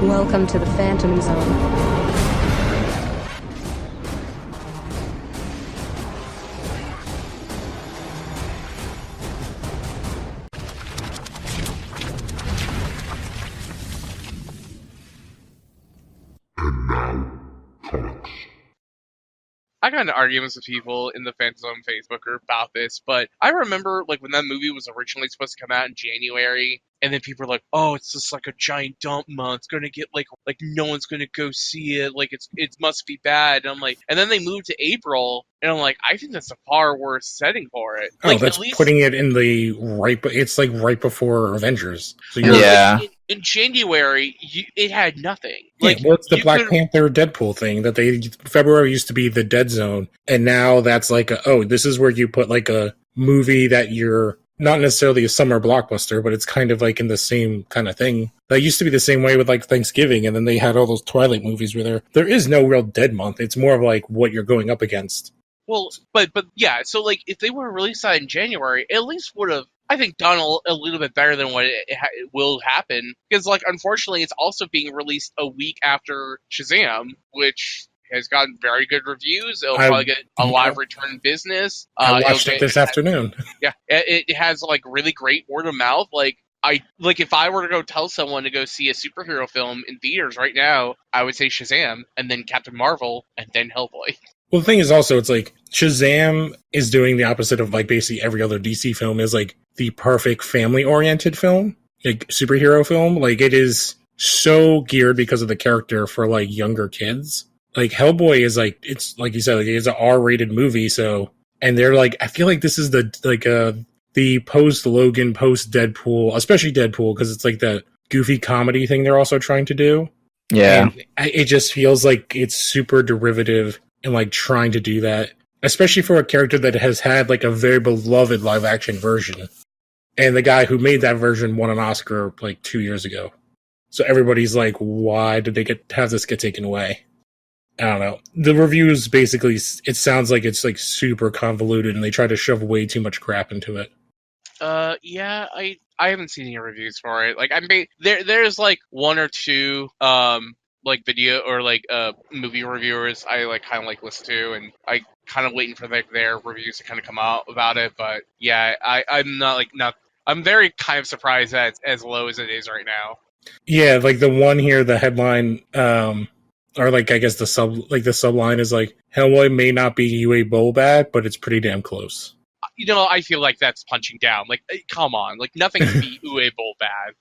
Welcome to the Phantom Zone. And now, comics. I got into arguments with people in the Phantom Zone Facebook group about this, but I remember like when that movie was originally supposed to come out in January, and then people were like, "Oh, it's just like a giant dump month. It's gonna get like no one's gonna go see it. Like it must be bad." And I'm like, and then they moved to April, and I'm like, I think that's a far worse setting for it. Oh, Like that's at least putting it in the right. It's like right before Avengers. So Yeah. in January, it had nothing. Yeah, Like well, it's the you Black could've- Panther Deadpool thing that February used to be the dead zone, and now that's like this is where you put like a movie that you're not necessarily a summer blockbuster, but it's kind of like in the same kind of thing. That used to be the same way with like Thanksgiving, and then they had all those Twilight movies where there is no real dead month. It's more of like what you're going up against. Well, but yeah, so like if they would have released that in January, it at least would have, I think, done a little bit better than what it will happen. Because like unfortunately, it's also being released a week after Shazam, which has gotten very good reviews. It'll probably get a lot of return business. I watched it this afternoon. Yeah, it has like really great word of mouth. Like if I were to go tell someone to go see a superhero film in theaters right now, I would say Shazam, and then Captain Marvel, and then Hellboy. Well, the thing is also, it's like Shazam is doing the opposite of like basically every other DC film, is like the perfect family-oriented film, like superhero film. Like it is so geared because of the character for like younger kids. Like Hellboy is like, it's like you said, like it's an R-rated movie. So, and they're like, I feel like this is the post Logan, post Deadpool, especially Deadpool, because it's like that goofy comedy thing they're also trying to do. Yeah. And it just feels like it's super derivative and like trying to do that, especially for a character that has had like a very beloved live action version. And the guy who made that version won an Oscar like 2 years ago. So everybody's like, why did they have this get taken away? I don't know. The reviews basically, it sounds like it's like super convoluted and they try to shove way too much crap into it. Yeah, I haven't seen any reviews for it. Like there's like one or two like video or like movie reviewers I like kind of like listen to, and I kind of waiting for like their reviews to kind of come out about it. But yeah, I'm very kind of surprised that it's as low as it is right now. Yeah, like the one here, the headline, or like I guess the subline is like, Hellboy may not be UA Bowl bad, but it's pretty damn close. You know, I feel like that's punching down. Like, come on, like nothing can be UA Bowl bad.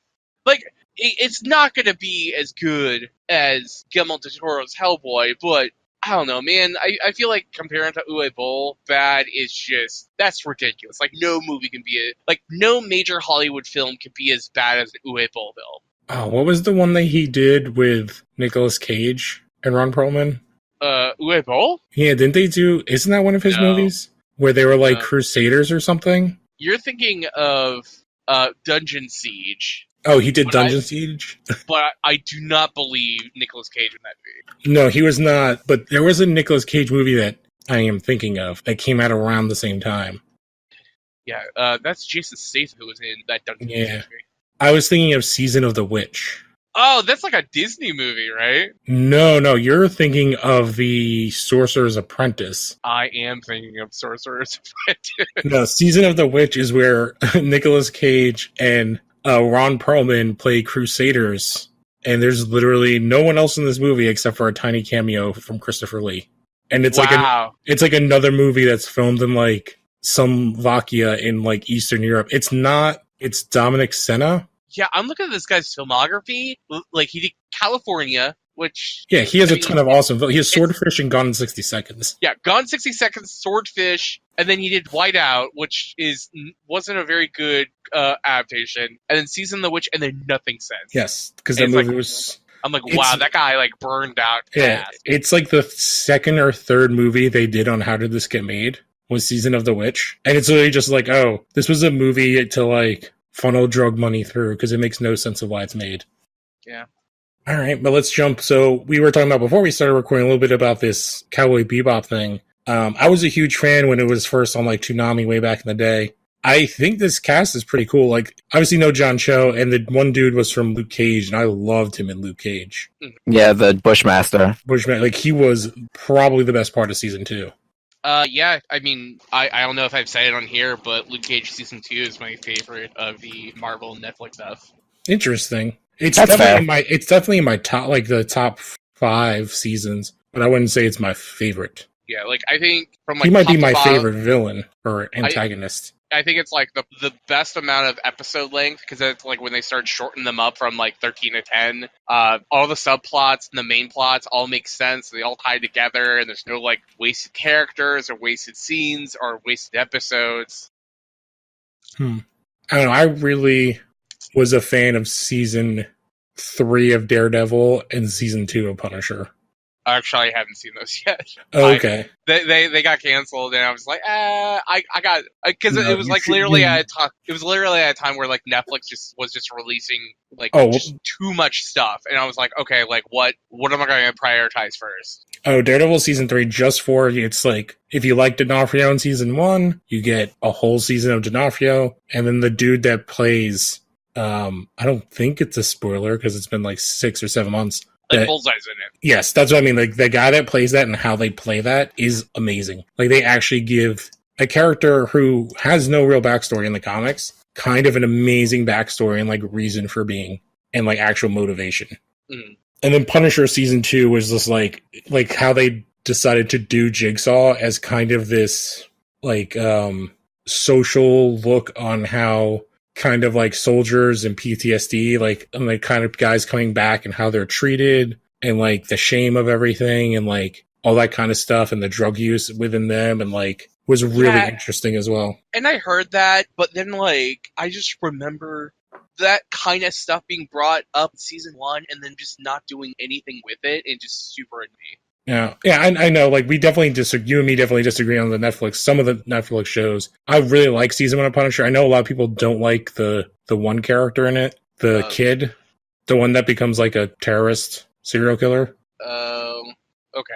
Like, it's not going to be as good as Guillermo del Toro's Hellboy, but I don't know, man. I feel like comparing to Uwe Boll bad is just, that's ridiculous. Like, no movie can be no major Hollywood film can be as bad as an Uwe Boll film. Oh, what was the one that he did with Nicolas Cage and Ron Perlman? Uwe Boll? Yeah, isn't that one of his movies? Where they were like Crusaders or something? You're thinking of Dungeon Siege. Oh, he did Dungeon Siege? But I do not believe Nicolas Cage in that movie. No, he was not. But there was a Nicolas Cage movie that I am thinking of that came out around the same time. Yeah, that's Jason Statham who was in that Dungeon Siege movie. I was thinking of Season of the Witch. Oh, that's like a Disney movie, right? No, you're thinking of the Sorcerer's Apprentice. I am thinking of Sorcerer's Apprentice. No, Season of the Witch is where Nicolas Cage and Ron Perlman play Crusaders, and there's literally no one else in this movie except for a tiny cameo from Christopher Lee. And it's it's like another movie that's filmed in like some Slovakia in like Eastern Europe. It's Dominic Sena. Yeah, I'm looking at this guy's filmography. Like, he did California, which... Yeah, he has a ton of awesome films. He has Swordfish and Gone in 60 Seconds. Yeah, Gone in 60 Seconds, Swordfish, and then he did Whiteout, which wasn't a very good adaptation, and then Season of the Witch, and then Nothing Sense. Yes, because that movie was... I'm like, wow, that guy like burned out fast. Yeah, it's like the second or third movie they did on How Did This Get Made was Season of the Witch. And it's literally just like, oh, this was a movie to like funnel drug money through because it makes no sense of why it's made. Yeah. All right, but let's jump. So we were talking about before we started recording a little bit about this Cowboy Bebop thing. I was a huge fan when it was first on like Toonami way back in the day. I think this cast is pretty cool. Like, obviously, no John Cho, and the one dude was from Luke Cage, and I loved him in Luke Cage. Yeah, the Bushmaster. Bushman, like, he was probably the best part of season 2. Yeah, I mean, I don't know if I've said it on here, but Luke Cage season 2 is my favorite of the Marvel Netflix stuff. Interesting. It's That's definitely fair. it's definitely in my top, like the top 5 seasons, but I wouldn't say it's my favorite. Yeah, like I think from like He might top be my to bottom, favorite villain or antagonist. I think it's like the best amount of episode length because it's like when they start shortening them up from like 13 to 10. All the subplots and the main plots all make sense. They all tie together, and there's no like wasted characters or wasted scenes or wasted episodes. I don't know. I really was a fan of season 3 of Daredevil and season 2 of Punisher. Actually, I haven't seen those yet. Oh, okay. They got canceled, and I was like, I got because No, it was you like should- literally you- at a time. It was literally at a time where like Netflix was just releasing like Oh. just too much stuff, and I was like, okay, like what am I going to prioritize first? Oh, Daredevil season 3 just for it's like if you like D'Onofrio in season 1, you get a whole season of D'Onofrio, and then the dude that plays I don't think it's a spoiler because it's been like 6 or 7 months. Like Bullseye's in it. Yes, that's what I mean. Like the guy that plays that and how they play that is amazing. Like they actually give a character who has no real backstory in the comics kind of an amazing backstory and like reason for being and like actual motivation. Mm. And then Punisher season 2 was just like how they decided to do Jigsaw as kind of this like social look on how kind of like soldiers and PTSD, like and like kind of guys coming back and how they're treated and like the shame of everything and like all that kind of stuff and the drug use within them and like was really interesting as well. And I heard that, but then like I just remember that kind of stuff being brought up in season 1 and then just not doing anything with it and just super in me. Yeah, I know. Like we definitely disagree. You and me definitely disagree on the Netflix. Some of the Netflix shows, I really like season 1 of Punisher. I know a lot of people don't like the one character in it, the kid, the one that becomes like a terrorist serial killer. Okay.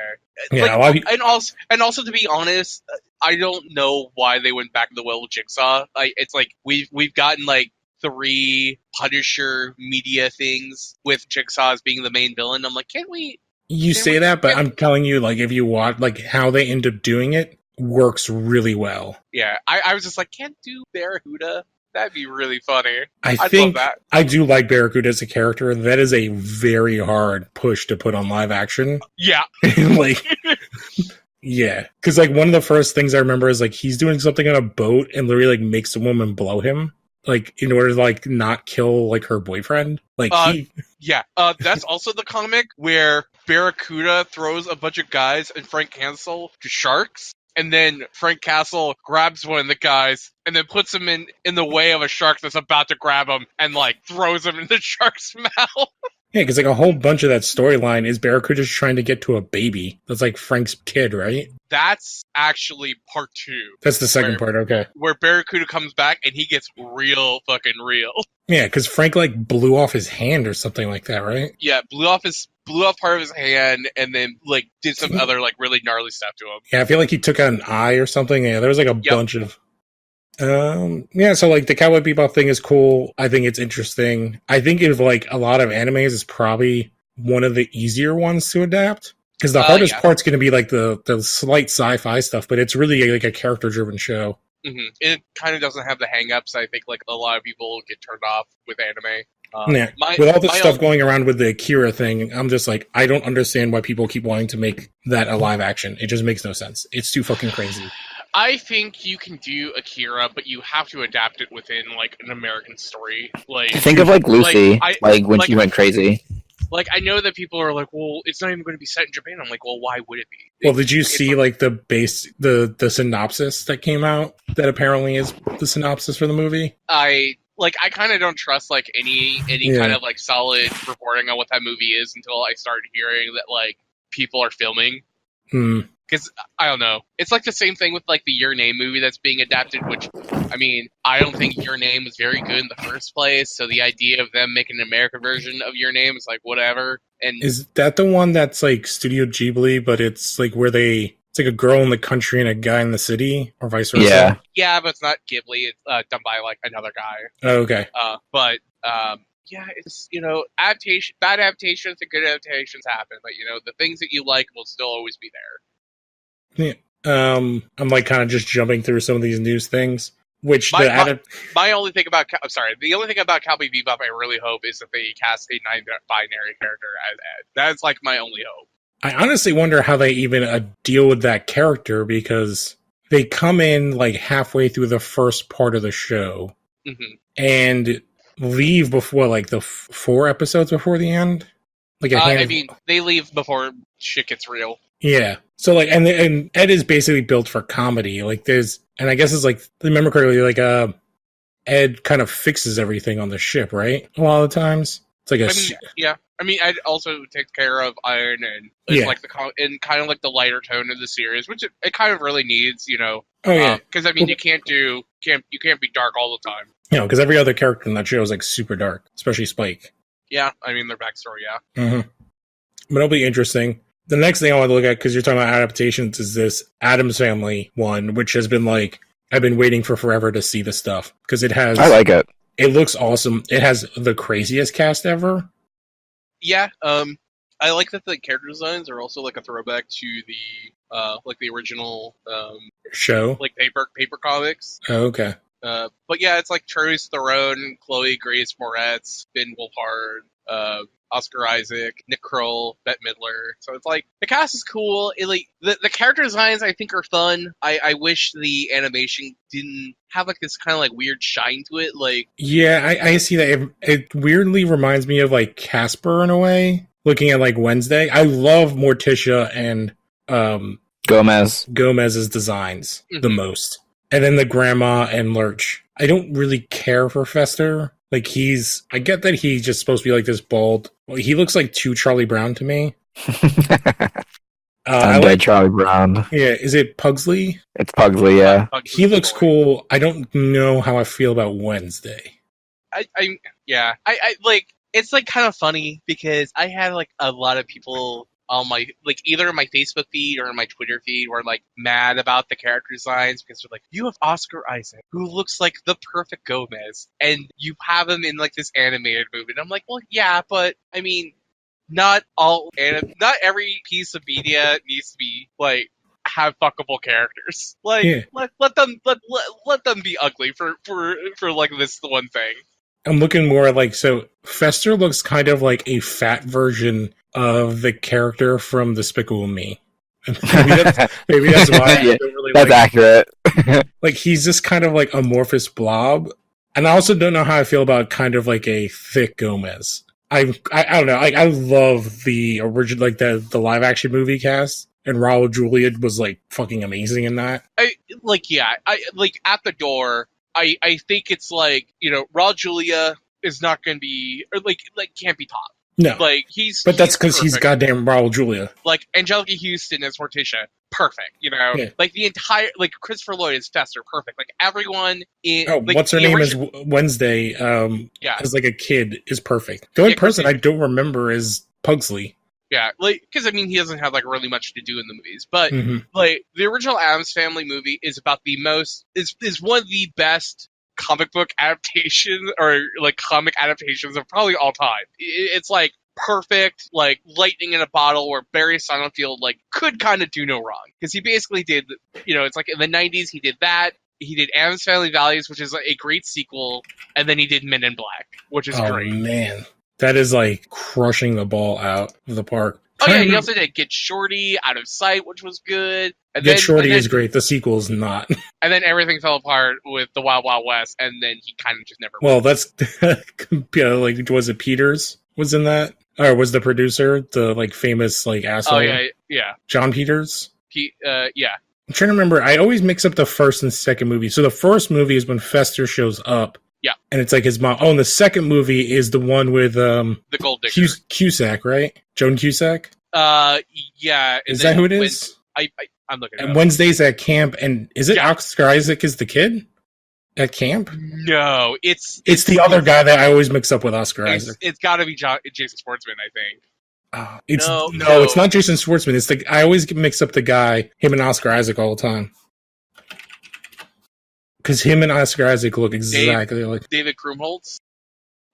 Yeah, like, and also to be honest, I don't know why they went back to the well with Jigsaw. Like it's like we've gotten like 3 Punisher media things with Jigsaw as being the main villain. I'm like, can't we? You say that, but I'm telling you, like, if you watch, like, how they end up doing it works really well. Yeah, I was just like, can't do Barracuda? That'd be really funny. I'd love that. I do like Barracuda as a character. That is a very hard push to put on live action. Yeah. Like, yeah. Because, like, one of the first things I remember is, like, he's doing something on a boat and literally, like, makes a woman blow him. Like, in order to, like, not kill, like, her boyfriend. Like, Yeah, that's also the comic where Barracuda throws a bunch of guys and Frank Castle to sharks, and then Frank Castle grabs one of the guys and then puts him in the way of a shark that's about to grab him and, like, throws him in the shark's mouth. Yeah, because, like, a whole bunch of that storyline is Barracuda just trying to get to a baby. That's, like, Frank's kid, right? That's actually part 2. That's the second part, okay. Where Barracuda comes back and he gets real fucking real. Yeah, because Frank, like, blew off his hand or something like that, right? Yeah, blew off part of his hand and then, like, did some other, like, really gnarly stuff to him. Yeah, I feel like he took out an eye or something. Yeah, there was, like, a bunch of... yeah, so, like, the Cowboy Bebop thing is cool. I think it's interesting. I think of, like, a lot of animes is probably one of the easier ones to adapt. Because the hardest part's going to be, like, the slight sci-fi stuff, but it's really, like, a character-driven show. Mm-hmm. It kind of doesn't have the hang-ups. I think, like, a lot of people get turned off with anime. Yeah. With all this stuff going around with the Akira thing, I'm just like, I don't understand why people keep wanting to make that a live action. It just makes no sense. It's too fucking crazy. I think you can do Akira, but you have to adapt it within, like, an American story. Like, think of, like, Lucy, when she went crazy. Like, I know that people are like, well, it's not even going to be set in Japan. I'm like, well, why would it be? Well, did you see, like, the synopsis that came out that apparently is the synopsis for the movie? I kind of don't trust, like, any kind of, like, solid reporting on what that movie is until I start hearing that, like, people are filming. Because, I don't know. It's like the same thing with, like, the Your Name movie that's being adapted, which, I mean, I don't think Your Name was very good in the first place, so the idea of them making an American version of Your Name is, like, whatever. And is that the one that's, like, Studio Ghibli, but it's, like, it's It's like a girl in the country and a guy in the city, or vice versa. Yeah. Yeah, but it's not Ghibli. It's done by like another guy. Oh, okay. But yeah, it's bad adaptations and good adaptations happen. But the things that you like will still always be there. Yeah. I'm like kind of just jumping through some of these news things. Which my only thing about the only thing about Cowboy Bebop I really hope is that they cast a non-binary character as Ed. That's like my only hope. I honestly wonder how they even deal with that character, because they come in like halfway through the first part of the show and leave before like the 4 episodes before the end. Like they leave before shit gets real. Yeah. So like, and Ed is basically built for comedy. Like and I guess it's like, remember correctly, like Ed kind of fixes everything on the ship, right? A lot of the times. It's like Ed also takes care of Iron and it's like kind of like the lighter tone of the series, which it kind of really needs, Oh yeah. Because you can't be dark all the time. Because every other character in that show is like super dark, especially Spike. Yeah, I mean their backstory, yeah. Mm-hmm. But it'll be interesting. The next thing I want to look at, because you're talking about adaptations, is this Addams Family one, which has been like, I've been waiting for forever to see this stuff. Because it has... I like it. It looks awesome. It has the craziest cast ever. Yeah, I like that the character designs are also like a throwback to the original show, like paper comics. Oh, okay. But yeah, it's like Charlize Theron, Chloe Grace Moretz, Finn Wolfhard, Oscar Isaac, Nick Kroll, Bette Midler. So it's like the cast is cool. The character designs I think are fun. I wish the animation didn't have like this kind of like weird shine to it. Like I see that. It weirdly reminds me of like Casper in a way. Looking at like Wednesday, I love Morticia and Gomez's designs the most, and then the grandma and Lurch. I don't really care for Fester. Like I get that he's just supposed to be like this bald. Well, he looks like too Charlie Brown to me. I like Charlie Brown. Yeah, is it Pugsley? It's Pugsley, yeah. He looks cool. I don't know how I feel about Wednesday. I like. It's like kind of funny because I had like a lot of people on my like either my Facebook feed or my Twitter feed were like mad about the character designs because they're like, you have Oscar Isaac who looks like the perfect Gomez and you have him in like this animated movie. And I'm like, well, yeah, but I mean, not every piece of media needs to be like have fuckable characters. Like let them be ugly for like this one thing. I'm looking more like, so Fester looks kind of like a fat version of the character from Despicable Me. Maybe that's why I don't really that's accurate. Like he's just kind of like amorphous blob. And I also don't know how I feel about kind of like a thick Gomez. I don't know. Like I love the original, like the live action movie cast, and Raul Julia was like fucking amazing in that. I at the door. I think it's like, Raul Julia is not going to be, or like can't be top. No. Like, but that's because he's goddamn Raul Julia. Like, Angelica Houston as Morticia, perfect, Yeah. Like, the entire, like, Christopher Lloyd is Fester, perfect. Like, everyone in... Oh, like, what's her name is Wednesday, as like a kid, is perfect. The only person I don't remember is Pugsley. Yeah, like, because, I mean, he doesn't have, like, really much to do in the movies. But, like, the original Addams Family movie is about is one of the best comic book adaptations, or, like, comic adaptations of probably all time. It's, like, perfect, like, lightning in a bottle where Barry Sonnenfeld, like, could kind of do no wrong. Because he basically did, it's like, in the 90s, he did that. He did Addams Family Values, which is a great sequel. And then he did Men in Black, which is great. Oh, man. That is like crushing the ball out of the park. Oh yeah, he also did Get Shorty, Out of Sight, which was good. And Get Shorty is great. The sequel is not. And then everything fell apart with The Wild Wild West, and then he kind of just never. Well, that's like, was it Peters was in that, or was the producer the like famous like asshole? Oh yeah. John Peters. Yeah. I'm trying to remember. I always mix up the first and second movie. So the first movie is when Fester shows up. Yeah. And it's like his mom. Oh, and the second movie is the one with the Gold Digger. Cusack, right? Joan Cusack? Yeah. Is that who it is? I'm looking at it. And Wednesday's at camp, and is it Oscar Isaac is the kid at camp? No, it's the other guy that I always mix up with Oscar Isaac. It's got to be Jason Schwartzman, I think. No. It's not Jason Schwartzman. It's I always mix up the guy, him and Oscar Isaac all the time. Because him and Oscar Isaac look exactly like David Krumholtz.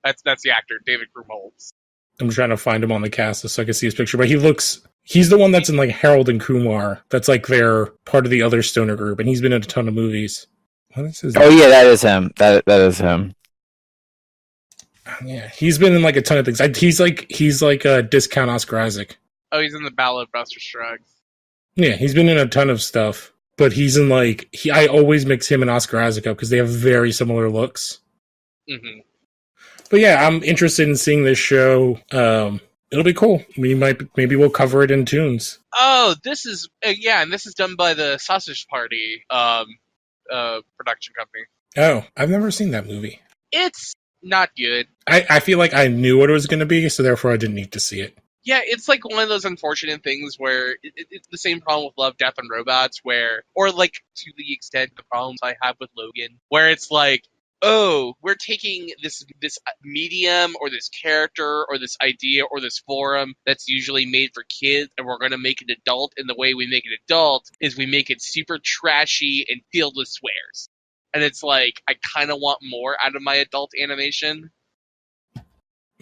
That's the actor, David Krumholtz. I'm trying to find him on the cast so I can see his picture, but he's the one that's in like Harold and Kumar. That's like they're part of the other stoner group, and he's been in a ton of movies. What is his name? Oh yeah, that is him. That is him. Yeah, he's been in like a ton of things. He's like a discount Oscar Isaac. Oh, he's in the Ballad of Buster Scruggs. Yeah, he's been in a ton of stuff, but he's in like I always mix him and Oscar Isaac up because they have very similar looks. Mm-hmm. But yeah, I'm interested in seeing this show. It'll be cool. Maybe we'll cover it in Tunes. Oh, this is and this is done by the Sausage Party production company. Oh, I've never seen that movie. It's not good. I feel like I knew what it was going to be, so therefore I didn't need to see it. Yeah, it's like one of those unfortunate things where it's the same problem with Love, Death, and Robots, or like to the extent the problems I have with Logan, where it's like, oh, we're taking this medium or this character or this idea or this forum that's usually made for kids, and we're going to make it adult, and the way we make it adult is we make it super trashy and filled with swears. And it's like, I kind of want more out of my adult animation.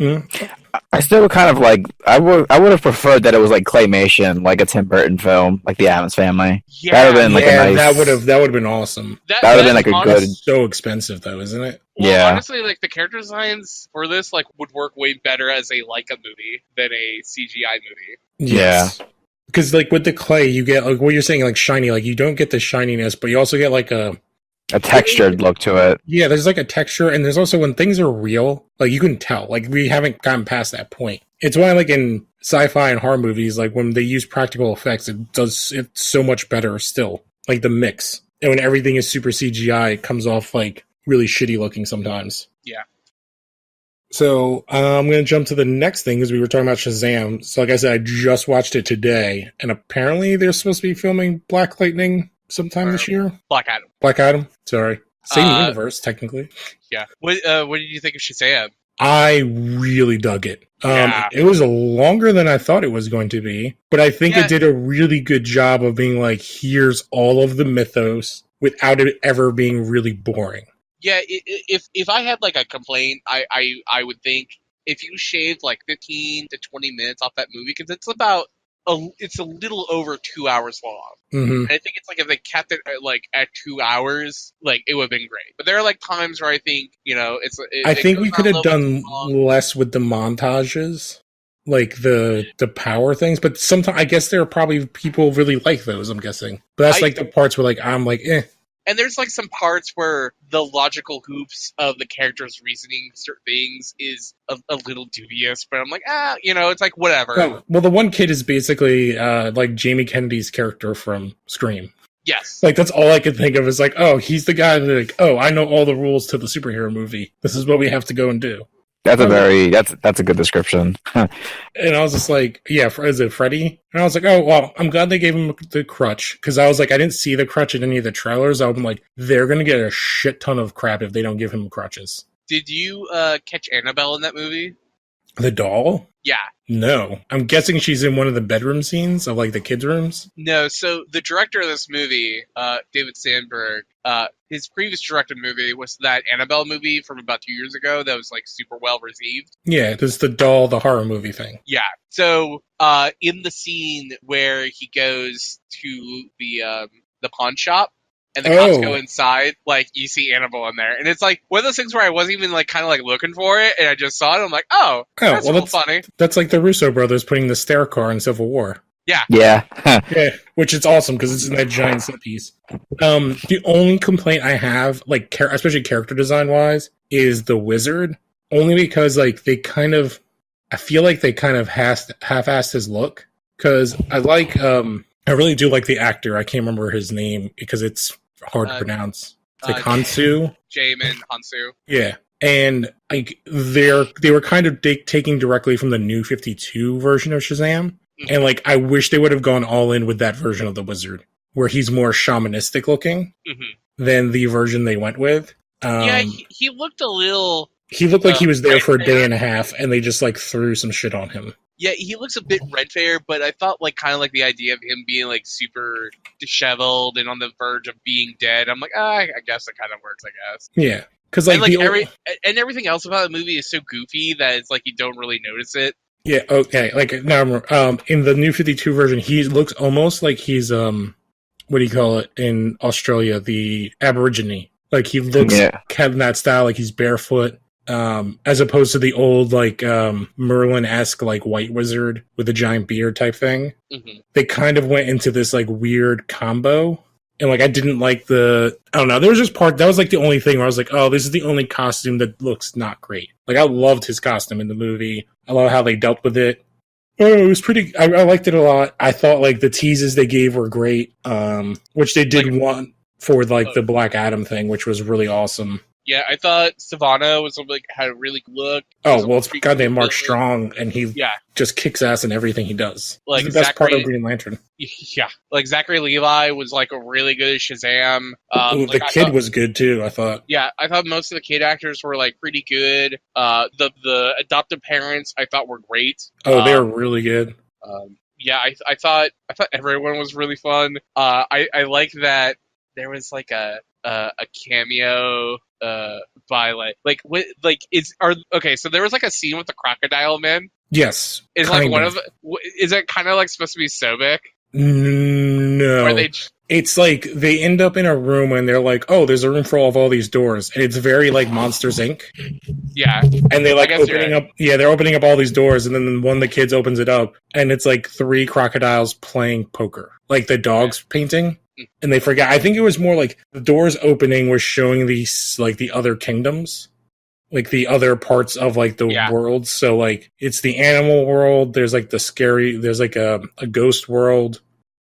I still kind of like. I would have preferred that it was like claymation, like a Tim Burton film, like The Addams Family. Yeah, that would have been like a nice. That would have been awesome. That would have been like a good. So expensive though, isn't it? Well, yeah. Honestly, like the character designs for this like would work way better as a Leica movie than a CGI movie. Yes. Yeah. Because like with the clay, you get like what you're saying, like shiny. Like you don't get the shininess, but you also get like a textured look to it. Yeah, there's like a texture, and there's also when things are real, like you can tell. Like we haven't gotten past that point. It's why like in sci-fi and horror movies, like when they use practical effects, it's so much better still. Like the mix. And when everything is super CGI, it comes off like really shitty looking sometimes. Yeah. So I'm going to jump to the next thing because we were talking about Shazam. So like I said, I just watched it today, and apparently they're supposed to be filming Black Lightning sometime this year. Black Adam. Black Adam. Sorry, same universe technically. Yeah. What did you think of Shazam? I really dug it. Yeah. It was longer than I thought it was going to be, but I think it did a really good job of being like, here's all of the mythos without it ever being really boring. Yeah, if I had like a complaint, I would think if you shaved like 15 to 20 minutes off that movie, because it's a little over 2 hours long. Mm-hmm. And I think it's like if they kept it at 2 hours, like it would have been great. But there are like times where I think I think we could have done less with the montages, like the power things. But sometimes I guess there are probably people really like those. I'm guessing, but that's like the parts where like I'm like eh. And there's like some parts where the logical hoops of the character's reasoning certain things is a little dubious, but I'm like, it's like whatever. Oh, well, the one kid is basically like Jamie Kennedy's character from Scream. Yes. Like that's all I could think of is like, oh, he's the guy that like, oh, I know all the rules to the superhero movie. This is what we have to go and do. That's a good description. And I was just like, yeah, is it Freddy? And I was like, oh, well, I'm glad they gave him the crutch. Because I was like, I didn't see the crutch in any of the trailers. I'm like, they're going to get a shit ton of crap if they don't give him crutches. Did you catch Annabelle in that movie? The doll? Yeah. No. I'm guessing she's in one of the bedroom scenes of like the kids' rooms? No, so the director of this movie, David Sandberg, his previous directed movie was that Annabelle movie from about 2 years ago that was like super well received. Yeah, there's the doll, the horror movie thing. Yeah. So in the scene where he goes to the pawn shop, and the cops go inside, like, you see Annabelle in there. And it's like one of those things where I wasn't even like kind of like looking for it, and I just saw it, I'm like, that's well, funny. That's like the Russo brothers putting the stair car in Civil War. Yeah. Yeah. Yeah, which is awesome because it's in that giant set piece. The only complaint I have, like, especially character design wise, is the wizard. Only because, like, I feel like they kind of half-assed his look. Because I really do like the actor. I can't remember his name because it's hard to pronounce. It's like Hansu. Jamin Hansu. Yeah. And like they were kind of taking directly from the New 52 version of Shazam. Mm-hmm. And like I wish they would have gone all in with that version of the wizard, where he's more shamanistic looking than the version they went with. He looked a little... He looked like he was there for a day and a half, and they just like threw some shit on him. Yeah, he looks a bit red fair, but I thought like kind of like the idea of him being like super disheveled and on the verge of being dead. I'm like, I guess it kind of works. I guess. Yeah, because like And like the old, everything else about the movie is so goofy that it's like you don't really notice it. yeah, okay, like now in the New 52 version, he looks almost like he's what do you call it in Australia, the Aborigine. Like he looks kind of in that style, like he's barefoot. As opposed to the old like Merlin-esque like white wizard with a giant beard type thing. Mm-hmm. They kind of went into this like weird combo. And like I didn't like I don't know, there was just part that was like the only thing where I was like, oh, this is the only costume that looks not great. Like I loved his costume in the movie. I love how they dealt with it. Oh, it was pretty I liked it a lot. I thought like the teases they gave were great. Which they did want for like the Black Adam thing, which was really awesome. Yeah, I thought Savannah was like had a really good look. Oh well, it's goddamn Mark Strong, and he just kicks ass in everything he does. Like He's the best part of Green Lantern. Yeah, like Zachary Levi was like a really good Shazam. The kid was good too. I thought. Yeah, I thought most of the kid actors were like pretty good. The adoptive parents I thought were great. Oh, they were really good. Yeah, I thought everyone was really fun. I like that there was like a cameo by okay, so there was like a scene with the crocodile man. Yes, is like one of is it kind of like supposed to be Sobek? No, it's like they end up in a room and they're like, oh, there's a room for all these doors, and it's very like Monsters Inc. Yeah, and they like opening up. Yeah, they're opening up all these doors, and then one of the kids opens it up, and it's like 3 crocodiles playing poker, like the dogs painting. And they forgot. I think it was more like the doors opening was showing these like the other kingdoms, like the other parts of like the world. So like it's the animal world. There's like there's like a ghost world.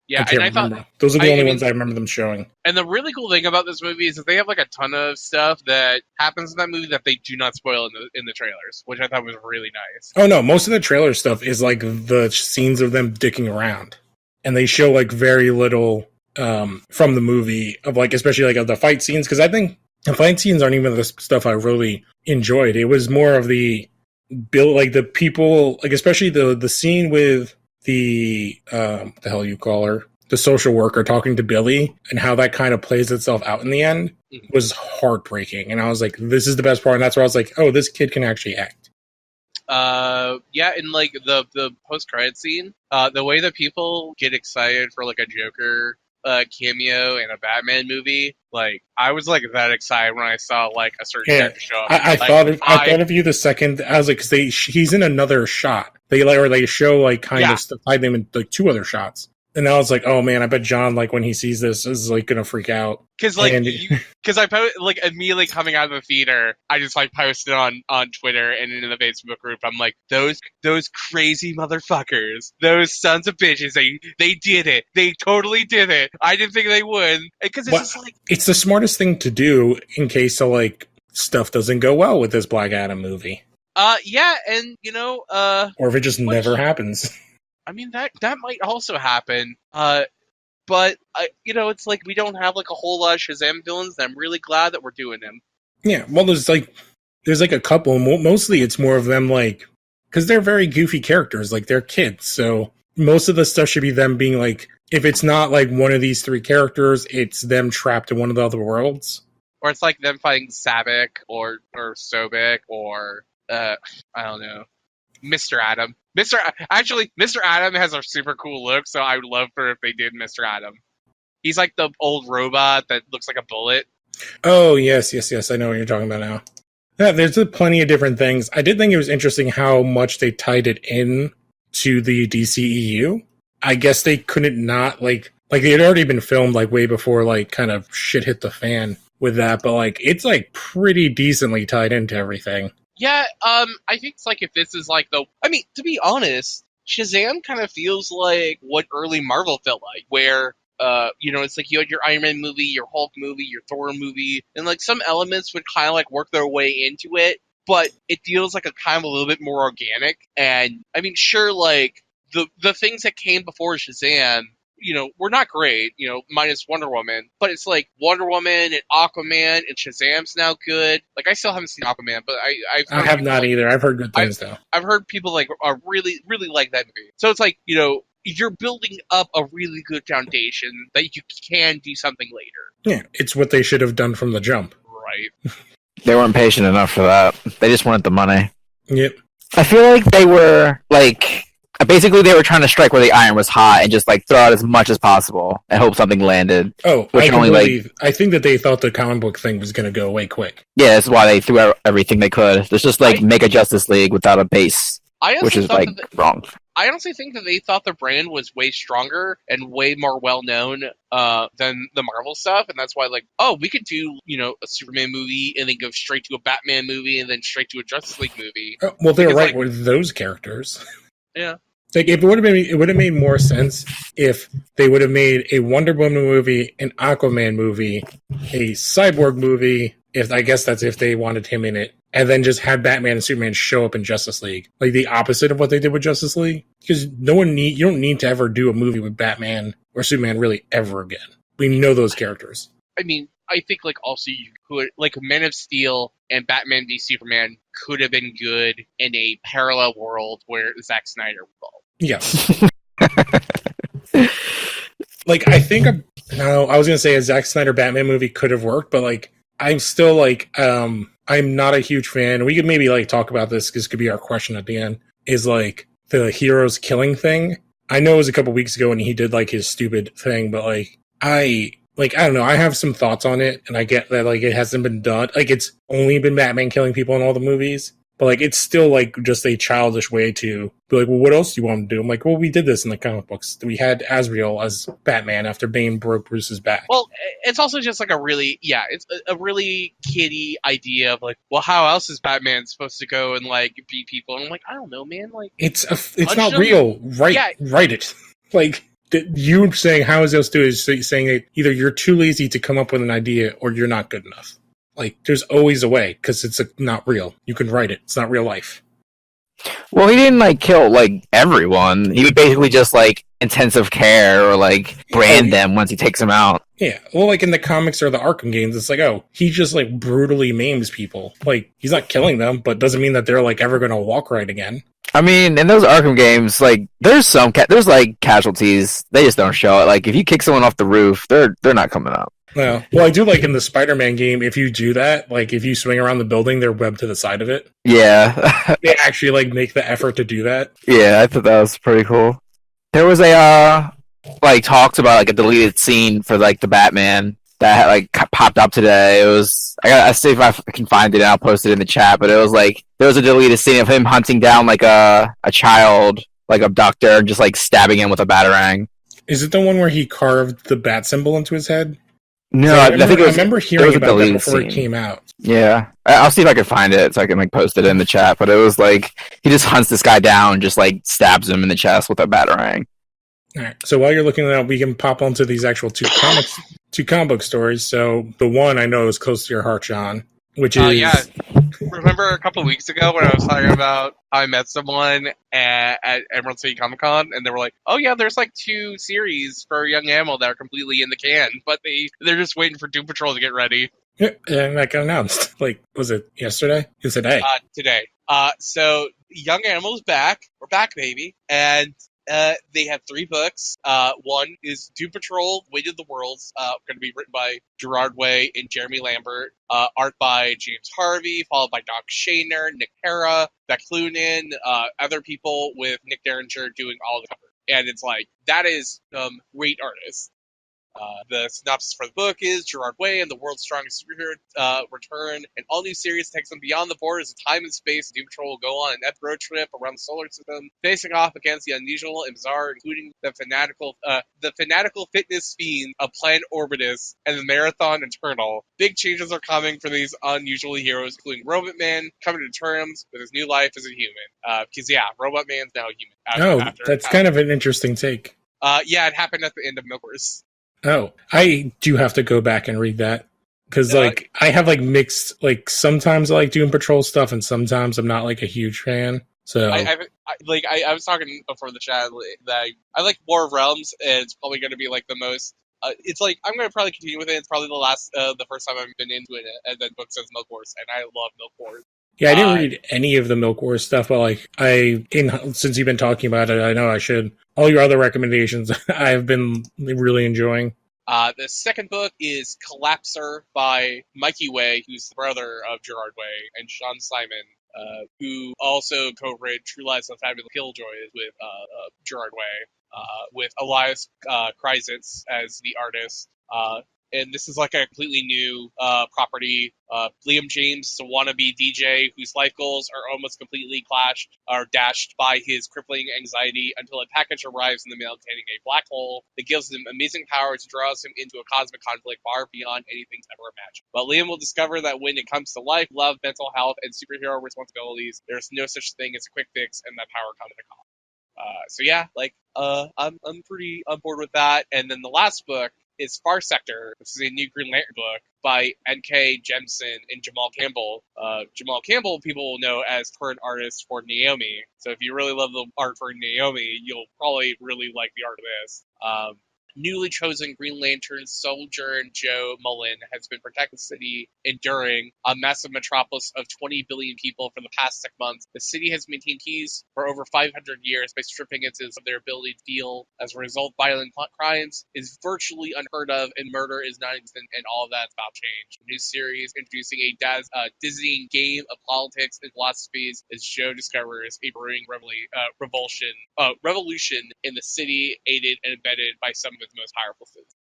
Yeah, I thought those are the only ones I remember them showing. And the really cool thing about this movie is that they have like a ton of stuff that happens in that movie that they do not spoil in the trailers, which I thought was really nice. Oh no, most of the trailer stuff is like the scenes of them dicking around, and they show like very little from the movie of like, especially like of the fight scenes, because I think the fight scenes aren't even the stuff I really enjoyed. It was more of the build, like the people, like especially the scene with the hell you call her, the social worker talking to Billy, and how that kind of plays itself out in the end was heartbreaking. And I was like, this is the best part, and that's where I was like, oh, this kid can actually act. Yeah, in like the post credit scene, the way that people get excited for like a Joker cameo in a Batman movie, like I was like that excited when I saw like a certain character show up. I thought of you the second I was like, because he's in another shot. They show like kind of hide them in like 2 other shots. And I was like, oh man, I bet John, like when he sees this, is like gonna freak out. Because like, because I like immediately coming out of the theater, I just like posted on Twitter and in the Facebook group. I'm like, those crazy motherfuckers, those sons of bitches, they did it. They totally did it. I didn't think they would. Because it's just like, it's the smartest thing to do in case of like stuff doesn't go well with this Black Adam movie. Yeah, and you know, or if it just never happens. I mean, that might also happen. But you know, it's like we don't have like a whole lot of Shazam villains, and I'm really glad that we're doing them. Yeah, well, there's like a couple. Mostly, it's more of them like because they're very goofy characters, like they're kids. So most of the stuff should be them being like, if it's not like one of these 3 characters, it's them trapped in one of the other worlds, or it's like them fighting Sabek or Sobek or I don't know, Mr. Adam. Mr. Adam has a super cool look, so I would love for if they did Mr. Adam. He's like the old robot that looks like a bullet. Oh, yes. I know what you're talking about now. Yeah, there's plenty of different things. I did think it was interesting how much they tied it in to the DCEU. I guess they couldn't not, like they had already been filmed, like, way before, like, kind of shit hit the fan with that, but, like, it's, like, pretty decently tied into everything. Yeah, I think it's like if this is like I mean, to be honest, Shazam kind of feels like what early Marvel felt like, where, you know, it's like you had your Iron Man movie, your Hulk movie, your Thor movie, and like some elements would kind of like work their way into it, but it feels like a kind of a little bit more organic. And I mean, sure, like the things that came before Shazam we're not great, minus Wonder Woman, but it's like Wonder Woman and Aquaman and Shazam's now good. Like, I still haven't seen Aquaman, but I've I heard have people not either. I've heard good things though. I've heard people like are really, really like that movie. So it's like, you're building up a really good foundation that you can do something later. Yeah, it's what they should have done from the jump. Right. They weren't patient enough for that. They just wanted the money. Yep. I feel like they were basically they were trying to strike where the iron was hot and just like throw out as much as possible and hope something landed. Oh, I think that they thought the comic book thing was going to go away quick. Yeah, that's why they threw out everything they could. There's just make a Justice League without a base, which is wrong. I honestly think that they thought the brand was way stronger and way more well known than the Marvel stuff, and that's why we could do a Superman movie and then go straight to a Batman movie and then straight to a Justice League movie. Well, they're right with those characters. Yeah. If it would have made more sense if they would have made a Wonder Woman movie, an Aquaman movie, a Cyborg movie. I guess that's if they wanted him in it, and then just had Batman and Superman show up in Justice League, like the opposite of what they did with Justice League. Because you don't need to ever do a movie with Batman or Superman really ever again. We know those characters. I mean, I think also you could Man of Steel and Batman v Superman could have been good in a parallel world where Zack Snyder was involved. Yeah. I think I was gonna say a Zack Snyder Batman movie could have worked, but I'm still I'm not a huge fan. We could maybe talk about this because it could be our question at the end. Is the heroes killing thing. I know it was a couple weeks ago when he did his stupid thing, but I don't know. I have some thoughts on it, and I get that it hasn't been done. It's only been Batman killing people in all the movies, but it's still just a childish way to be well, what else do you want to do? I'm well, we did this in the comic books. We had Azrael as Batman after Bane broke Bruce's back. Well, it's also just it's a really kiddie idea of well, how else is Batman supposed to go and beat people? And I'm I don't know, man. It's not real. Write it. You saying how is else do is saying that either you're too lazy to come up with an idea or you're not good enough. There's always a way because it's not real. You can write it. It's not real life. Well, he didn't kill everyone. He would basically just intensive care or brand them once he takes them out. Yeah. Well, in the comics or the Arkham games, it's he just brutally maims people. He's not killing them, but doesn't mean that they're ever going to walk right again. I mean, in those Arkham games, there's some there's casualties. They just don't show it. If you kick someone off the roof, they're not coming up. Well, I do in the Spider-Man game, if you do that, if you swing around the building, they're webbed to the side of it. Yeah. They actually make the effort to do that. Yeah, I thought that was pretty cool. There was a talks about a deleted scene for the Batman that popped up today. It was I see if I can find it and I'll post it in the chat, but it was there was a deleted scene of him hunting down a child abductor and just stabbing him with a batarang. Is it the one where he carved the bat symbol into his head? No, I remember hearing about that before it came out. Yeah, I'll see if I can find it so I can post it in the chat. But it was he just hunts this guy down, just stabs him in the chest with a batarang. All right. So while you're looking at that, we can pop onto these actual two comic book stories. So the one I know is close to your heart, John, which is Remember a couple of weeks ago when I was talking about how I met someone at Emerald City Comic Con, and they were "Oh yeah, there's 2 series for Young Animal that are completely in the can, but they're just waiting for Doom Patrol to get ready." Yeah, and that got announced. Was it yesterday? It's today. Today. So Young Animal's back. We're back, baby, and they have 3 books. One is Doom Patrol, Weight of the Worlds, going to be written by Gerard Way and Jeremy Lambert. Art by James Harvey, followed by Doc Shaner, Nick Hara, Beck Loonan, other people with Nick Derringer doing all the cover. And it's that is great artists. The synopsis for the book is Gerard Way and the world's strongest superhero return. An all-new series takes them beyond the borders of time and space. Doom Patrol will go on an epic road trip around the solar system, facing off against the unusual and bizarre, including the fanatical fitness fiend of Planet Orbitus and the Marathon Eternal. Big changes are coming for these unusual heroes, including Robot Man coming to terms with his new life as a human. Because Robot Man's now a human. That's kind of an interesting take. It happened at the end of Milkers. Oh, I do have to go back and read that because I have mixed sometimes I like Doom Patrol stuff and sometimes I'm not a huge fan. So I was talking before the chat that I like War of Realms, and it's probably going to be like the most. It's like I'm going to probably continue with it. It's probably the first time I've been into it, and then book says Milk Wars, and I love Milk Wars. yeah, I didn't read any of the Milk Wars stuff, but like since you've been talking about it, I know I should. All your other recommendations, I've been really enjoying. The second book is Collapser by Mikey Way, who's the brother of Gerard Way, and Sean Simon, who also co-wrote True Lies of Fabulous Killjoys with Gerard Way, with Elias Kreisitz as the artist. And this is like a completely new property. Liam James is a wannabe DJ whose life goals are almost completely dashed by his crippling anxiety until a package arrives in the mail containing a black hole that gives him amazing power to draw him into a cosmic conflict far beyond anything ever imagined. But Liam will discover that when it comes to life, love, mental health, and superhero responsibilities, there's no such thing as a quick fix, and that power comes at a cost. So yeah, I'm pretty on board with that. And then the last book is Far Sector, which is a new Green Lantern book by N.K. Jemisin and Jamal Campbell. Jamal Campbell, people will know as current artist for Naomi. So if you really love the art for Naomi, you'll probably really like the art of this. Newly chosen Green Lantern Sojourn Joe Mullen has been protecting the city, enduring a massive metropolis of 20 billion people for the past 6 months. The city has maintained peace for over 500 years by stripping citizens of their ability to feel. As a result, violent crimes is virtually unheard of, and murder is non-existent, and all of that's about change. A new series introducing a dizzying game of politics and philosophies as Joe discovers a brewing revolution in the city, aided and abetted by some of its most powerful citizens.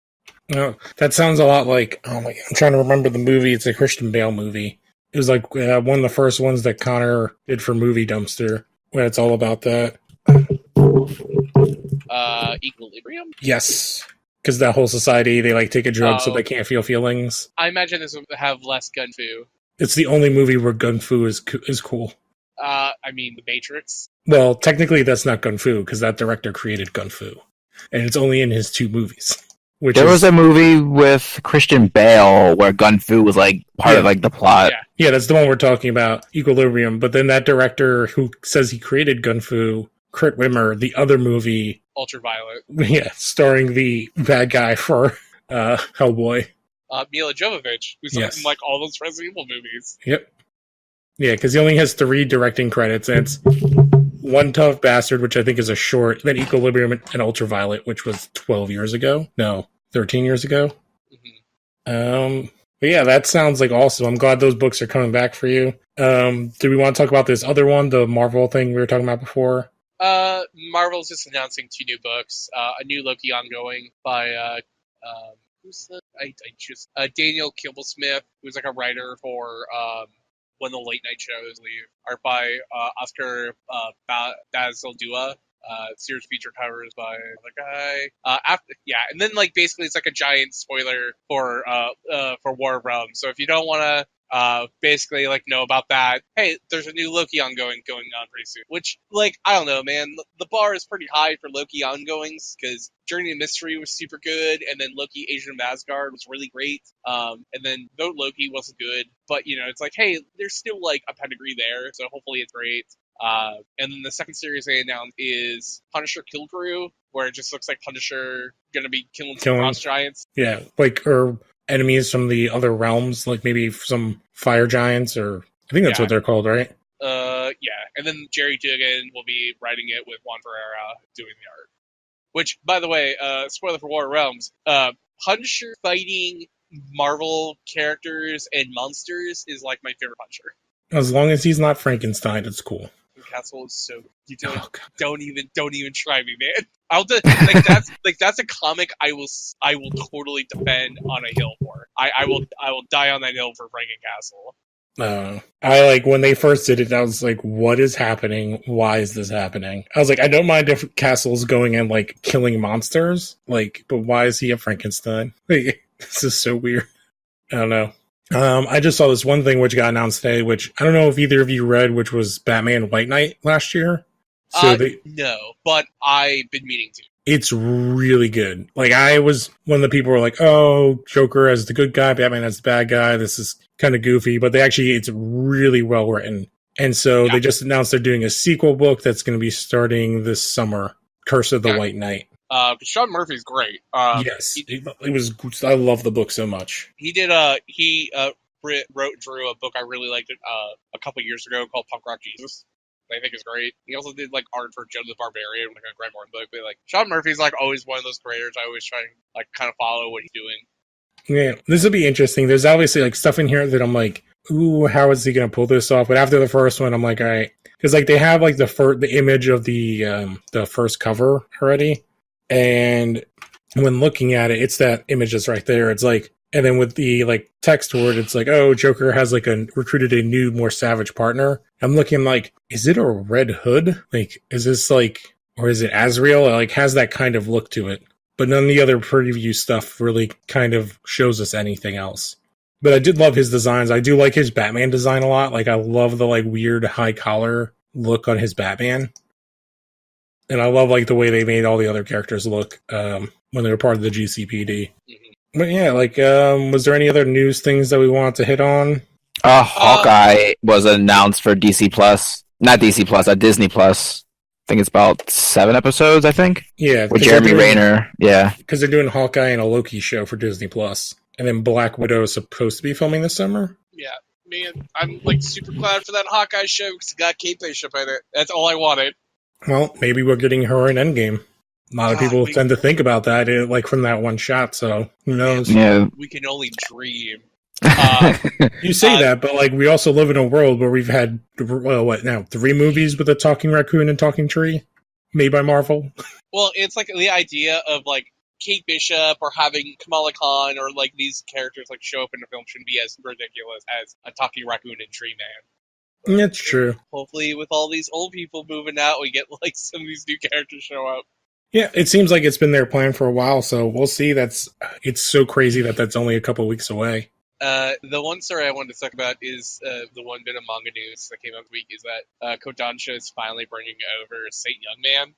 Oh, that sounds a lot like, oh my God, I'm trying to remember the movie. It's a Christian Bale movie. It was like one of the first ones that Connor did for Movie Dumpster, where it's all about that. Equilibrium? Yes. Because that whole society, they like take a drug so they can't feel feelings. I imagine this would have less gun fu. It's the only movie where gun fu is cool. I mean, The Matrix. Well, technically that's not gun fu, because that director created gun fu. And it's only in his 2 movies. There was a movie with Christian Bale where gun fu was like part of like the plot. Yeah, that's the one we're talking about, Equilibrium. But then that director who says he created gun fu, Kurt Wimmer, the other movie, Ultraviolet. Yeah, starring the bad guy for Hellboy. Mila Jovovich, who's in like all those Resident Evil movies. Yep. Yeah, because he only has 3 directing credits, and it's One Tough Bastard, which I think is a short, then Equilibrium and Ultraviolet, which was 12 years ago. No, 13 years ago. Mm-hmm. But yeah, that sounds like awesome. I'm glad those books are coming back for you. Do we want to talk about this other one, the Marvel thing we were talking about before? Marvel's just announcing 2 new books. A new Loki ongoing by who's the Daniel Kibblesmith, who's like a writer for one of the late night shows. Art by Oscar Bazaldua. Series feature covers by another guy. And then like basically it's like a giant spoiler for War of Realms. So if you don't want to basically like know about that, hey, there's a new Loki ongoing going on pretty soon. Which like I don't know, man. The bar is pretty high for Loki ongoings because Journey of Mystery was super good, and then Loki Agent of Asgard was really great. And then though Loki wasn't good, but you know it's like hey, there's still like a pedigree there, so hopefully it's great. And then the second series they announced is Punisher Kill Crew, where it just looks like Punisher gonna be killing some frost giants. Yeah, like or enemies from the other realms, like maybe some fire giants, or I think that's what they're called, right? And then Jerry Dugan will be writing it with Juan Ferreira doing the art. Which, by the way, spoiler for War of Realms, Punisher fighting Marvel characters and monsters is like my favorite Punisher. As long as he's not Frankenstein, it's cool. Castle is so you don't even try me, man. I'll that's a comic I will totally defend on a hill for. I will die on that hill for Frankencastle. I like when they first did it, I was like, what is happening? Why is this happening? I was like, I don't mind if Castle's going and like killing monsters, like, but why is he a Frankenstein? Like, this is so weird. I don't know. I just saw this one thing which got announced today, which I don't know if either of you read, which was Batman White Knight last year. So no, but I've been meaning to. It's really good. Like I was one of the people who were like, oh, Joker as the good guy, Batman as the bad guy. This is kind of goofy, but it's really well written. And so Yeah. they just announced they're doing a sequel book that's going to be starting this summer, Curse of the White Knight. Sean Murphy's great. Yes, it was. I love the book so much. He did wrote and drew a book I really liked a couple years ago called Punk Rock Jesus. I think is great. He also did like art for Joe the Barbarian, like a Grant Morton book. But like Sean Murphy's like always one of those creators I always try and like kind of follow what he's doing. Yeah, this will be interesting. There's obviously like stuff in here that I'm like, ooh, how is he going to pull this off? But after the first one, I'm like, all right, because like they have like the image of the first cover already, and when looking at it, it's that image that's right there. It's like, and then with the like text word, it's like, oh, Joker has like recruited a new, more savage partner. I'm looking like, is it a Red Hood? Like, is this like, or is it Azrael? It like has that kind of look to it. But none of the other preview stuff really kind of shows us anything else. But I did love his designs. I do like his Batman design a lot. Like, I love the like weird high collar look on his Batman. And I love like the way they made all the other characters look when they were part of the GCPD. Mm-hmm. But yeah, like, was there any other news things that we wanted to hit on? Hawkeye was announced for DC Plus. Not DC Plus, Disney Plus. I think it's about 7 episodes, I think. Yeah. With Jeremy Renner. Yeah. Because they're doing Hawkeye and a Loki show for Disney Plus. And then Black Widow is supposed to be filming this summer. Yeah, man, I'm like super glad for that Hawkeye show because it got Kate Bishop in it. That's all I wanted. Well, maybe we're getting her in Endgame. A lot of people tend to think about that, like from that one shot. So who knows? Yeah. We can only dream. You say that, but like we also live in a world where we've had 3 movies with a talking raccoon and talking tree made by Marvel. Well, it's like the idea of like Kate Bishop or having Kamala Khan or like these characters like show up in the film shouldn't be as ridiculous as a talking raccoon and tree man. That's true. Hopefully, with all these old people moving out, we get like some of these new characters show up. Yeah, it seems like it's been their plan for a while, so we'll see. It's so crazy that that's only a couple weeks away. The one story I wanted to talk about is the one bit of manga news that came out this week is that Kodansha is finally bringing over Saint Youngman,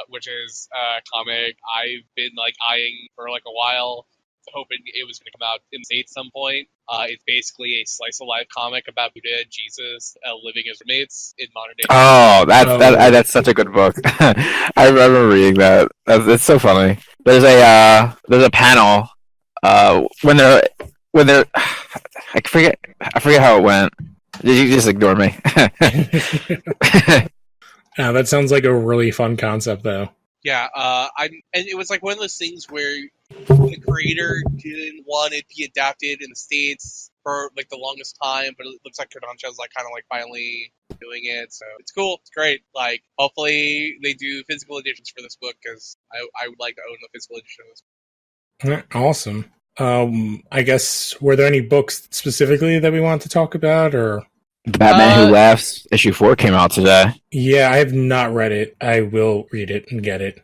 which is a comic I've been like eyeing for like a while, hoping it was going to come out in the States at some point. It's basically a slice of life comic about Buddha and Jesus living as roommates in modern day. Oh, that's such a good book. I remember reading that. It's so funny. There's a panel when they're I forget how it went. You just ignore me. That sounds like a really fun concept, though. Yeah, and it was like one of those things where the creator didn't want it to be adapted in the States for like the longest time, but it looks like Kodansha's like kind of like finally doing it, so it's cool, it's great. Like, hopefully they do physical editions for this book because I would like to own a physical edition of this book. Awesome. I guess, were there any books specifically that we want to talk about, or? Batman Who Laughs issue 4 came out today. Yeah, I have not read it. I will read it and get it.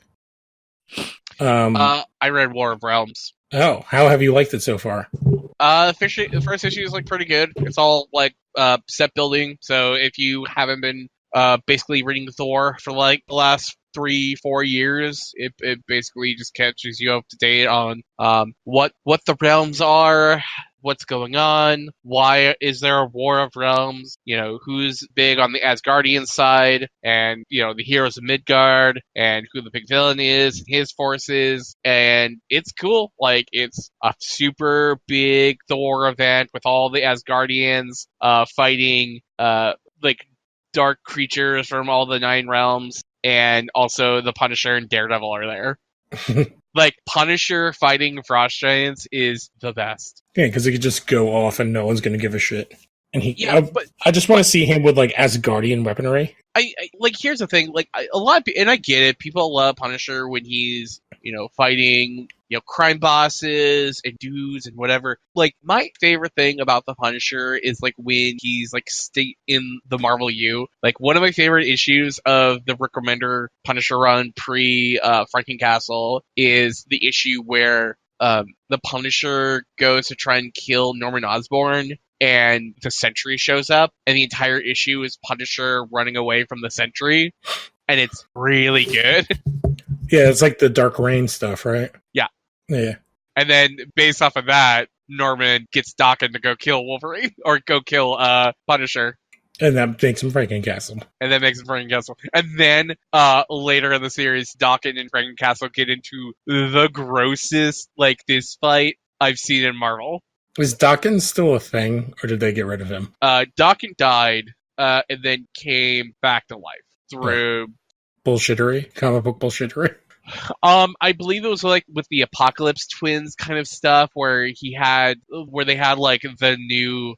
I read War of Realms. Oh, how have you liked it so far? The first issue is like pretty good. It's all like set building. So if you haven't been basically reading Thor for like the last 3-4 years, it basically just catches you up to date on what the realms are, what's going on, why is there a War of Realms, who's big on the Asgardian side, and the heroes of Midgard, and who the big villain is, and his forces, and it's cool. Like, it's a super big Thor event with all the Asgardians fighting like dark creatures from all the 9 realms, and also the Punisher and Daredevil are there. Like, Punisher fighting Frost Giants is the best. Yeah, because he could just go off and no one's going to give a shit. And but I just want to see him with like Asgardian weaponry. I like, here's the thing, like, a lot of and I get it, people love Punisher when he's fighting crime bosses and dudes and whatever. Like, my favorite thing about the Punisher is like when he's like in the Marvel U. Like, one of my favorite issues of the Rick Remender Punisher run pre Frankencastle is the issue where the Punisher goes to try and kill Norman Osborn, and the Sentry shows up, and the entire issue is Punisher running away from the Sentry, and it's really good. Yeah, it's like the Dark Reign stuff, right? Yeah. Yeah. And then, based off of that, Norman gets Daken to go kill Wolverine, or go kill Punisher. And that makes him Frankencastle. And that makes him Frankencastle. And then later in the series, Dakin and Frankencastle get into the grossest this fight I've seen in Marvel. Is Dawkins still a thing, or did they get rid of him? Dakin died and then came back to life through bullshittery, comic book bullshittery. I believe it was with the Apocalypse Twins kind of stuff, where they had the new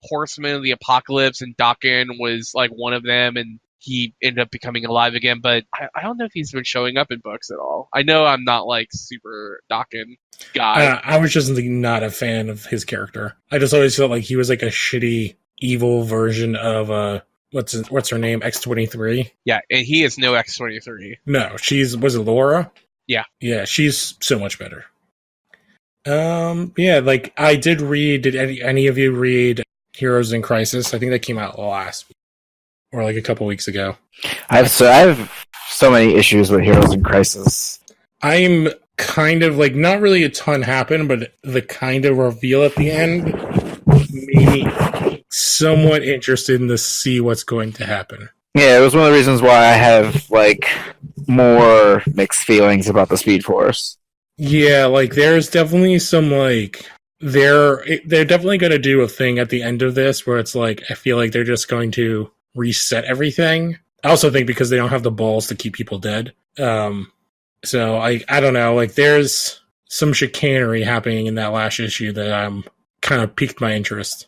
Horsemen of the Apocalypse, and Dakin was one of them, and he ended up becoming alive again. But I don't know if he's been showing up in books at all. I know I'm not super Dakin guy. I was just not a fan of his character. I just always felt like he was a shitty, evil version of what's her name? X-23? Yeah, and he is no X-23. No, was it Laura? Yeah. Yeah, she's so much better. Yeah, I did read, did any of you read Heroes in Crisis? I think that came out last week, or a couple weeks ago. I have so many issues with Heroes in Crisis. I'm kind of, not really a ton happened, but the kind of reveal at the end made me somewhat interested in to see what's going to happen. Yeah, it was one of the reasons why I have more mixed feelings about the Speed Force. Yeah, there's definitely some they're definitely going to do a thing at the end of this where it's I feel like they're just going to reset everything. I also think because they don't have the balls to keep people dead. So I don't know, there's some chicanery happening in that last issue that kind of piqued my interest.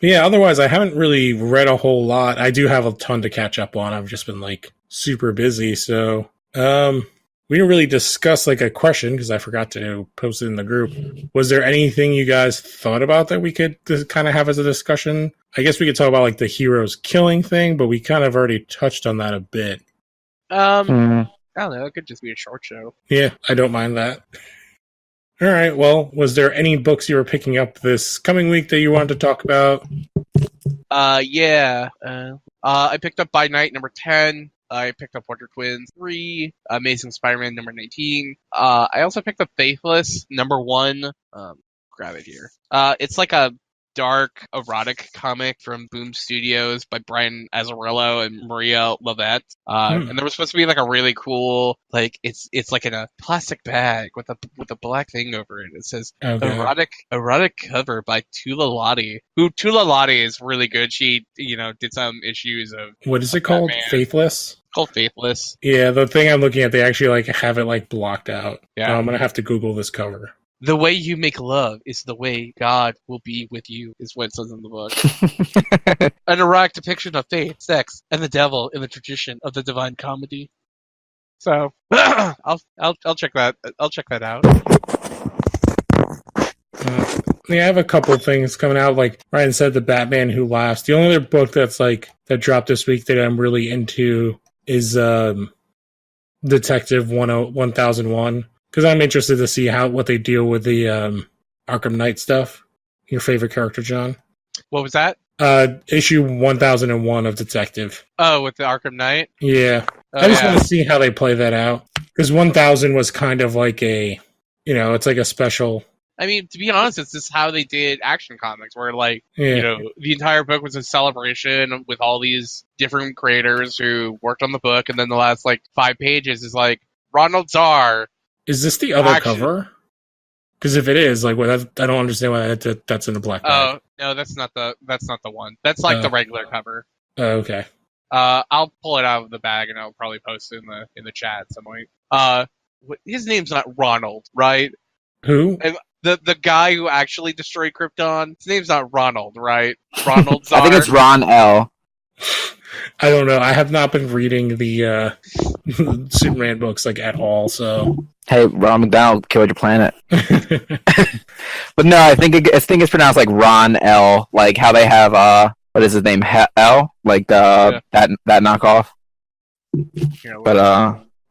Yeah, otherwise, I haven't really read a whole lot. I do have a ton to catch up on. I've just been, super busy, so... we didn't really discuss, a question, because I forgot to post it in the group. Was there anything you guys thought about that we could kind of have as a discussion? I guess we could talk about, the heroes killing thing, but we kind of already touched on that a bit. I don't know. It could just be a short show. Yeah, I don't mind that. All right, well, was there any books you were picking up this coming week that you wanted to talk about? Yeah. I picked up By Night number 10. I picked up Wonder Twins 3. Amazing Spider-Man number 19. I also picked up Faithless number 1. Grab it here. It's a dark erotic comic from Boom Studios by Brian Azzarello and Maria Lovett. And there was supposed to be a really cool it's in a plastic bag with a black thing over it. It says erotic cover by Tula Lottie. Who Tula Lottie is really good. She did some issues of what is it called? Batman. Faithless? Called Faithless. Yeah, the thing I'm looking at, they actually have it blocked out. Yeah. I'm gonna have to Google this cover. The way you make love is the way God will be with you, is what it says in the book. An erotic depiction of faith, sex, and the devil in the tradition of the Divine Comedy. So, I'll check that. I'll check that out. Yeah, I have a couple things coming out. Like Ryan said, The Batman Who Laughs. The only other book that's that dropped this week that I'm really into is Detective 1001. Because I'm interested to see what they deal with the Arkham Knight stuff. Your favorite character, John? What was that? Issue 1001 of Detective. Oh, with the Arkham Knight? Yeah. I just want to see how they play that out. Because 1000 was kind of it's a special... I mean, to be honest, it's just how they did Action Comics, where, the entire book was a celebration with all these different creators who worked on the book, and then the last, 5 pages is, Ronald Czar... Is this the other cover? Because if it is, I don't understand why that's in a black bag. Oh no, that's not the one. That's the regular cover. Oh, okay. I'll pull it out of the bag and I'll probably post it in the chat at some point. His name's not Ronald, right? Who? And the guy who actually destroyed Krypton. His name's not Ronald, right? Ronald Czar. I think it's Ron L. I don't know. I have not been reading the Superman books at all. So hey, Ron McDonald killed your planet. But no, I think it's pronounced Ron L. How they have what is his name? L. That knockoff. But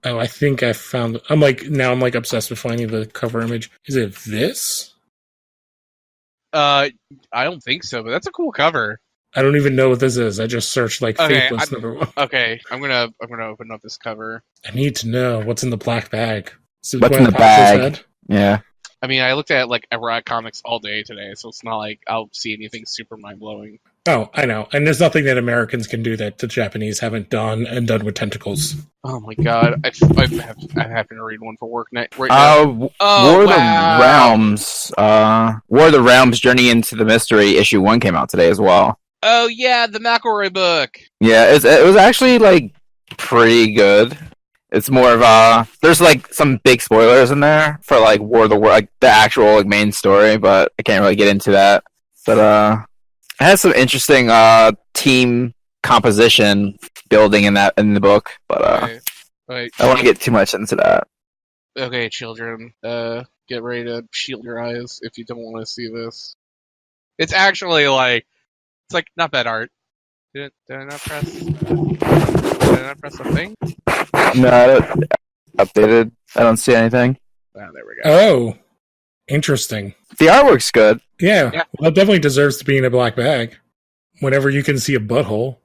oh, I think I found. I'm obsessed with finding the cover image. Is it this? I don't think so, but that's a cool cover. I don't even know what this is. I just searched Faithless number 1. Okay, I'm gonna open up this cover. I need to know what's in the black bag. What's in the bag? Yeah. I mean, I looked at erotic comics all day today, so it's not I'll see anything super mind blowing. Oh, I know. And there's nothing that Americans can do that the Japanese haven't done and done with tentacles. Oh my god, I happen to read one for work right now. War of the Realms. War of the Realms: Journey into the Mystery issue 1 came out today as well. Oh yeah, the McElroy book. Yeah, it was actually like pretty good. It's more of there's like some big spoilers in there for like War of the World, like the actual like main story, but I can't really get into that. But it has some interesting team composition building in the book, but Wait, I don't want to get too much into that. okay, children, get ready to shield your eyes if you don't want to see this. It's actually like it's like not bad art. Did I not press? Did I not press the thing? No, I don't, updated. I don't see anything. Ah, there we go. Oh, interesting. The artwork's good. Yeah, Yeah. well, it definitely deserves to be in a black bag. Whenever you can see a butthole.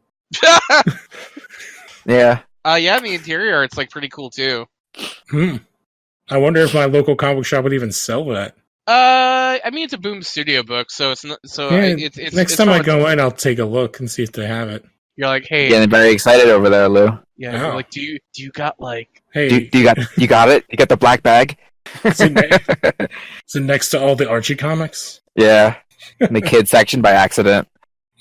Yeah. Yeah, the interior art's like pretty cool too. I wonder if my local comic book shop would even sell that. I mean it's a Boom Studio book, so it's not. So Yeah, it's next time I go in, I'll take a look and see if they have it. You're like, hey, Getting very excited over there, Lou. yeah. Oh. You're like, do you got like? Hey, You got it? You got the black bag? is it next to all the Archie comics? Yeah. In the kids section by accident.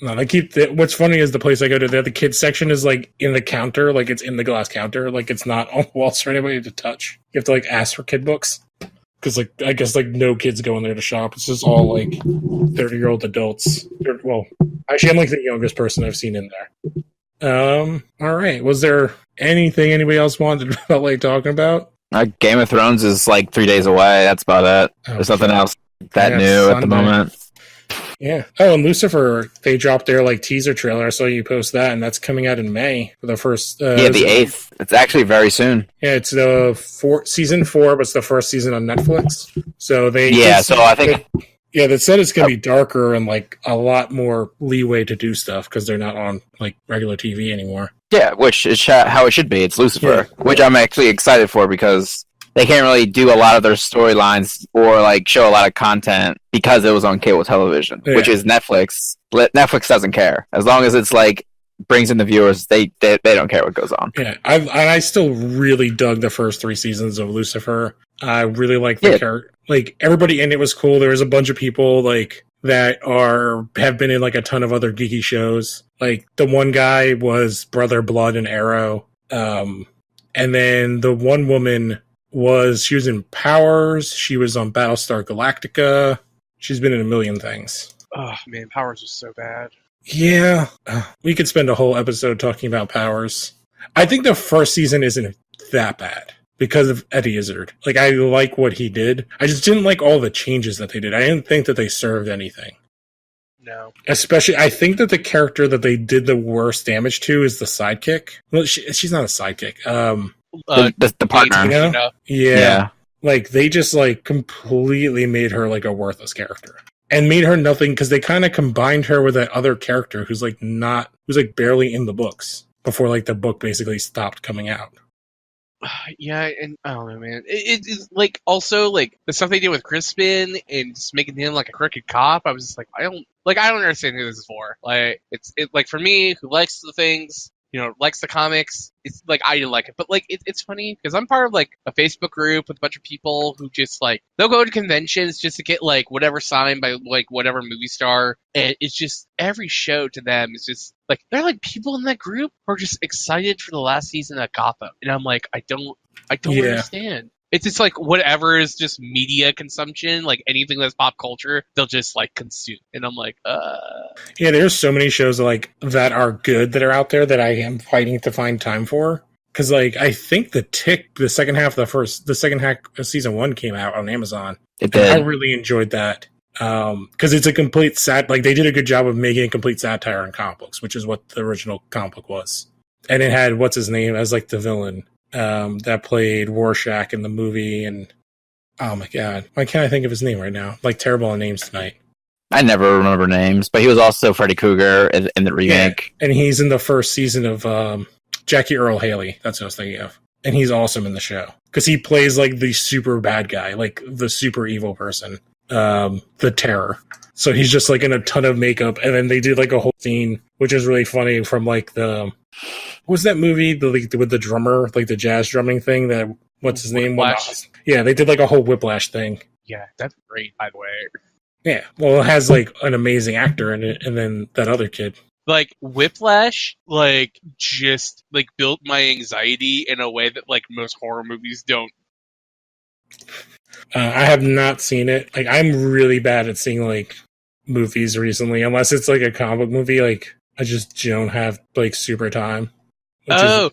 No, they keep. What's funny is the place I go to, the kids section is like in the counter, like it's in the glass counter, like it's not on the walls for anybody to touch. You have to like ask for kid books because like I guess like no kids go in there to shop. It's just all like 30-year-old adults. Well, actually, I'm like the youngest person I've seen in there. All right. Was there anything anybody else wanted to felt like talking about? Game of Thrones is like 3 days away. That's about it. There's nothing else that Yeah, new at the Sunday. moment. Yeah. Oh, and Lucifer, they dropped their like teaser trailer. I saw you post that, and that's coming out in May for the first. Yeah, the 8th. It's actually very soon. Yeah, it's the season 4, but it's the first season on Netflix. So they. Yeah, so I think. Yeah, they said it's going to be darker and like a lot more leeway to do stuff because they're not on like regular TV anymore. Yeah, which is how it should be. It's Lucifer, which I'm actually excited for because they can't really do a lot of their storylines or like show a lot of content because it was on cable television, which is Netflix. Netflix doesn't care as long as it's like brings in the viewers. They don't care what goes on. Yeah, I still really dug the first 3 seasons of Lucifer. I really like the character. Like everybody in it was cool. There was a bunch of people like that have been in like a ton of other geeky shows. Like the one guy was Brother Blood and Arrow. And then the one woman she was in Powers. She was on Battlestar Galactica. She's been in a million things. Oh man, Powers was so bad. Yeah. We could spend a whole episode talking about Powers. I think the first season isn't that bad because of Eddie Izzard. Like, I like what he did. I just didn't like all the changes that they did. I didn't think that they served anything. No. Especially, I think that the character that they did the worst damage to is the sidekick. Well, she's not a sidekick. The partner. You know? Yeah. Yeah. Like, they just, like, completely made her, like, a worthless character. And made her nothing, because they kind of combined her with that other character who's, like, barely in the books before, like, the book basically stopped coming out. Yeah, and I don't know, man. It's like also like the stuff they did with Crispin and just making him like a crooked cop. I was just like, I don't understand who this is for. Like, it's like for me, who likes the things, likes the comics. It's like I didn't like it, but like it's funny because I'm part of like a Facebook group with a bunch of people who just like they'll go to conventions just to get like whatever signed by like whatever movie star, and it's just every show to them is just like they're like people in that group who are just excited for the last season of Gotham, and I'm like I don't understand. It's just like whatever is just media consumption, like anything that's pop culture, they'll just like consume. And I'm like, Yeah, there's so many shows like that are good that are out there that I am fighting to find time for. Because like I think the second half of season 1 came out on Amazon. It did. I really enjoyed that. Because it's a complete like they did a good job of making a complete satire on comic books, which is what the original comic book was. And it had what's his name as like the villain. That played Rorschach in the movie, and oh my god, why can't I think of his name right now? Like terrible on names tonight. I never remember names, but he was also Freddy Krueger in the remake. Yeah. And he's in the first season of Jackie Earl Haley. That's what I was thinking of. And he's awesome in the show because he plays like the super bad guy, like the super evil person. the Terror. So he's just like in a ton of makeup, and then they did like a whole scene, which is really funny from like what was that movie with the drummer, like the jazz drumming thing that what's his name? Whiplash. Yeah, they did like a whole Whiplash thing. Yeah, that's great, by the way. Yeah, well, it has like an amazing actor in it, and then that other kid. Like Whiplash, like just like built my anxiety in a way that like most horror movies don't. I have not seen it. Like, I'm really bad at seeing like movies recently, unless it's like a comic book movie. Like, I just don't have like super time. I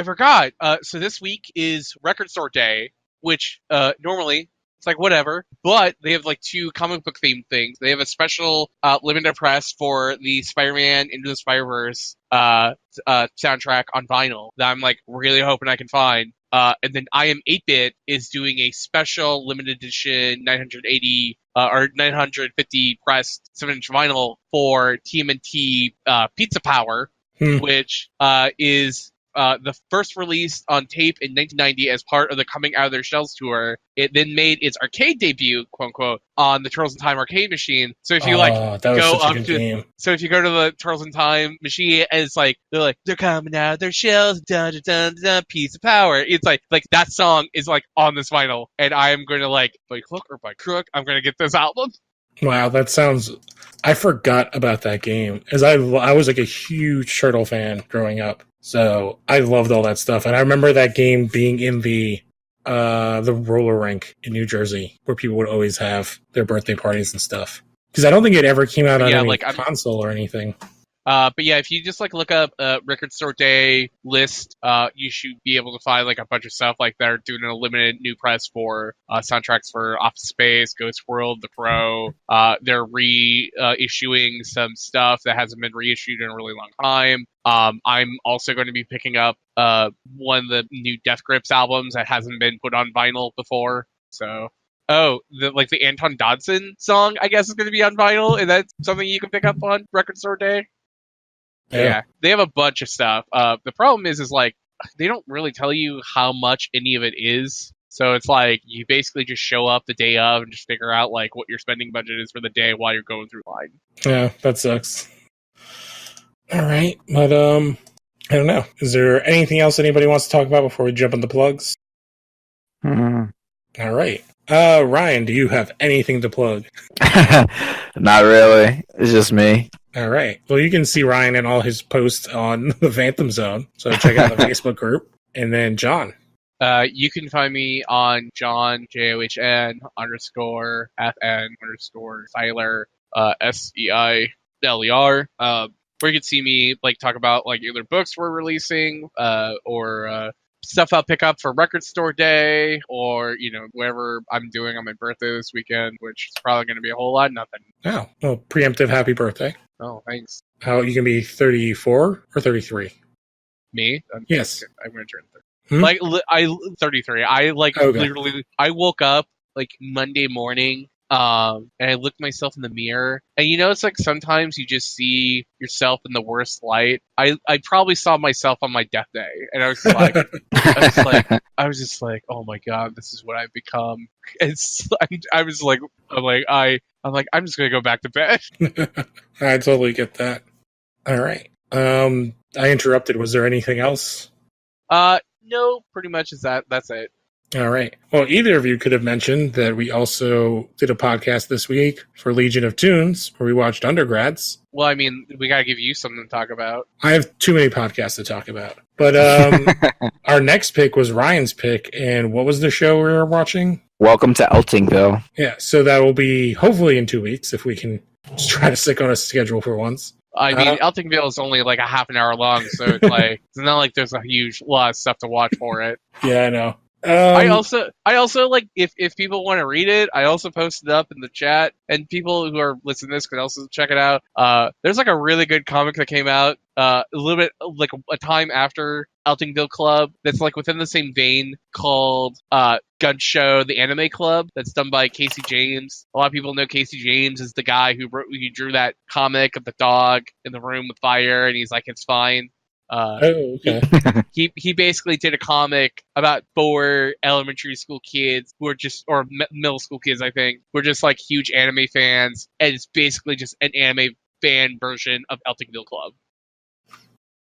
forgot. So this week is Record Store Day, which normally it's like whatever, but they have like 2 comic book themed things. They have a special limited press for the Spider-Man Into the Spider-Verse soundtrack on vinyl that I'm like really hoping I can find. And then I Am 8-Bit is doing a special limited edition 980 or 950 pressed 7-inch vinyl for TMNT Pizza Power, which is the first released on tape in 1990 as part of the Coming Out of Their Shells tour. It then made its arcade debut, quote unquote, on the Turtles in Time arcade machine. So if you so if you go to the Turtles in Time machine, and it's like they're coming out of their shells, dun dun dun dun, piece of power. It's like that song is like on this vinyl, and I am going to like by hook or by crook, I'm going to get this album. Wow, that sounds. I forgot about that game, as I was like a huge Turtle fan growing up. So I loved all that stuff, and I remember that game being in the roller rink in New Jersey, where people would always have their birthday parties and stuff. Because I don't think it ever came out on any console or anything. But yeah, if you just like look up Record Store Day list, you should be able to find like a bunch of stuff like they're doing a limited new press for soundtracks for Office Space, Ghost World, The Crow. They're reissuing some stuff that hasn't been reissued in a really long time. I'm also going to be picking up one of the new Death Grips albums that hasn't been put on vinyl before. So, the Anton Dodson song, I guess, is going to be on vinyl, and that's something you can pick up on Record Store Day. Yeah, they have a bunch of stuff. The problem is like they don't really tell you how much any of it is. So it's like you basically just show up the day of and just figure out like what your spending budget is for the day while you're going through line. Yeah, that sucks. All right, but I don't know. Is there anything else anybody wants to talk about before we jump into plugs? All right. Ryan, do you have anything to plug? Not really. It's just me. All right. Well, you can see Ryan and all his posts on the Phantom Zone, so check out the Facebook group. And then John. You can find me on John, JOHN _FN _Seiler, SEILER. Where you can see me like talk about like either books we're releasing, or stuff I'll pick up for Record Store Day, or whatever I'm doing on my birthday this weekend, which is probably going to be a whole lot of nothing. Oh, well, preemptive happy birthday. Oh, thanks. How you can be 34 or 33? Me? Yes. I'm going to turn 30. 33. I literally, I woke up like Monday morning, and I looked myself in the mirror, and it's like sometimes you just see yourself in the worst light. I probably saw myself on my death day, and I was like, I was just like, oh my god, this is what I've become. I'm just gonna go back to bed. I totally get that. All right. I interrupted. Was there anything else? No, pretty much is that. That's it. All right. Well, either of you could have mentioned that we also did a podcast this week for Legion of Tunes, where we watched Undergrads. Well, I mean, we gotta give you something to talk about. I have too many podcasts to talk about. But our next pick was Ryan's pick, and what was the show we were watching? Welcome to Eltingville. Yeah, so that will be hopefully in 2 weeks, if we can just try to stick on a schedule for once. I mean, Eltingville is only like a half an hour long, so it's like it's not like there's a huge lot of stuff to watch for it. Yeah, I know. I also like if people want to read it, I also posted it up in the chat, and people who are listening to this can also check it out. There's like a really good comic that came out a little bit like a time after Eltingville Club that's like within the same vein called Gun Show the Anime Club, that's done by Casey James. A lot of people know Casey James is the guy who drew that comic of the dog in the room with fire, and he's like, it's fine. Okay. He basically did a comic about 4 elementary school kids who are just, or middle school kids, I think, who are just like huge anime fans, and it's basically just an anime fan version of El Tequila Club.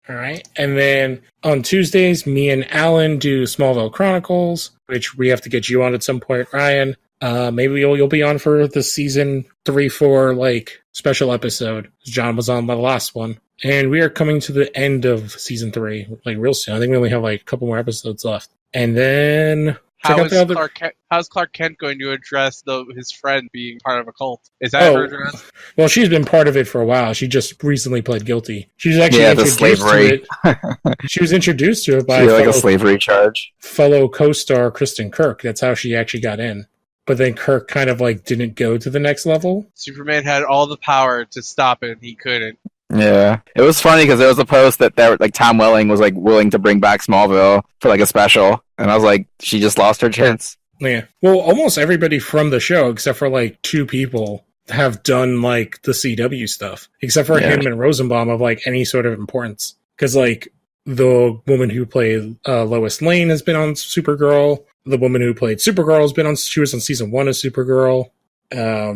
All right. And then on Tuesdays, me and Alan do Smallville Chronicles, which we have to get you on at some point, Ryan. Maybe you'll be on for the season 3-4 like special episode. John was on the last one. And we are coming to the end of season 3, like real soon. I think we only have like a couple more episodes left. And then How's Clark Kent going to address his friend being part of a cult? Is that her address? Well, she's been part of it for a while. She just recently pled guilty. She was actually introduced slavery. to it. She was introduced to it by a slavery charge. Fellow co-star Kristen Kirk. That's how she actually got in. But then Kirk kind of like didn't go to the next level. Superman had all the power to stop it, and he couldn't. Yeah, it was funny because there was a post that like Tom Welling was like willing to bring back Smallville for like a special, and I was like, she just lost her chance. Yeah, well, almost everybody from the show, except for like 2 people, have done like the CW stuff, except for him and Rosenbaum of like any sort of importance. Because like the woman who played Lois Lane has been on Supergirl. The woman who played Supergirl has been on. She was on season 1 of Supergirl. Yeah,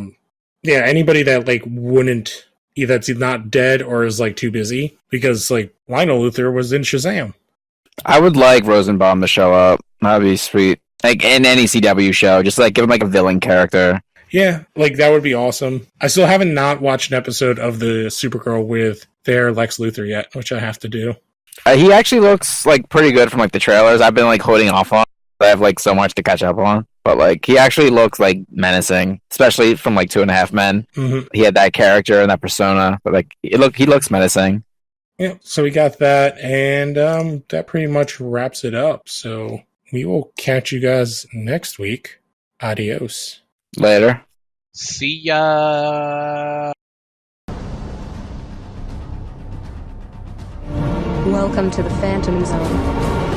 anybody that like wouldn't. Either it's not dead or is like too busy, because like Lionel Luthor was in Shazam. I would like Rosenbaum to show up. That'd be sweet. Like in any CW show, just like give him like a villain character. Yeah, like that would be awesome. I still haven't not watched an episode of the Supergirl with their Lex Luthor yet, which I have to do. He actually looks like pretty good from like the trailers. I've been like holding off on. I have like so much to catch up on. But like he actually looks like menacing, especially from like 2.5 Men. Mm-hmm. He had that character and that persona, but like he looks menacing. Yeah, so we got that, and that pretty much wraps it up. So we will catch you guys next week. Adios. Later. See ya. Welcome to the Phantom Zone.